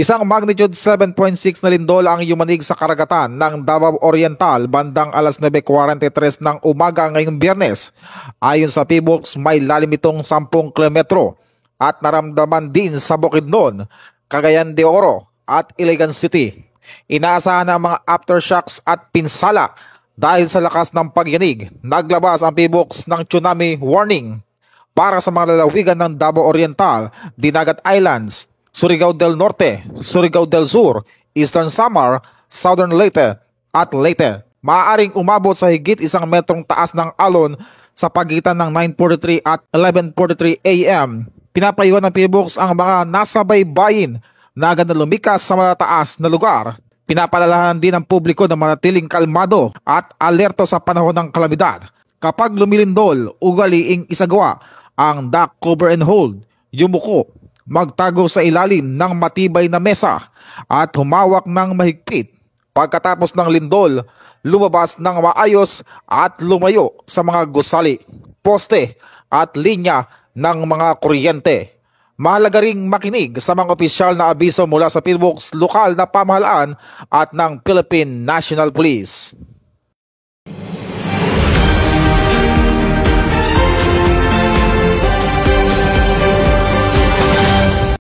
Isang magnitude 7.6 na lindol ang yumanig sa karagatan ng Davao Oriental bandang alas 9:43 ng umaga ngayong Biyernes. Ayon sa PHIVOLCS, may lalim itong 10 kilometro at naramdaman din sa Bukidnon, Cagayan de Oro at Iligan City. Inaasahan ang mga aftershocks at pinsala dahil sa lakas ng pagyanig. Naglabas ang PHIVOLCS ng tsunami warning para sa mga lalawigan ng Davao Oriental, Dinagat Islands, Surigao del Norte, Surigao del Sur, Eastern Samar, Southern Leyte at Leyte. Maaaring umabot sa higit 1 metrong taas ng alon sa pagitan ng 9:43 at 11:43 AM. Pinapayuhan ng PHIVOLCS ang mga nasa baybayin na agad na lumikas sa matataas na lugar. Pinapalalahanan din ng publiko na manatiling kalmado at alerto sa panahon ng kalamidad. Kapag lumilindol, ugaliing isagawa ang duck cover and hold, yumuko, magtago sa ilalim ng matibay na mesa at humawak ng mahigpit. Pagkatapos ng lindol, lumabas ng maayos at lumayo sa mga gusali, poste at linya ng mga kuryente. Mahalaga ring makinig sa mga opisyal na abiso mula sa PHIVOLCS, lokal na pamahalaan at ng Philippine National Police.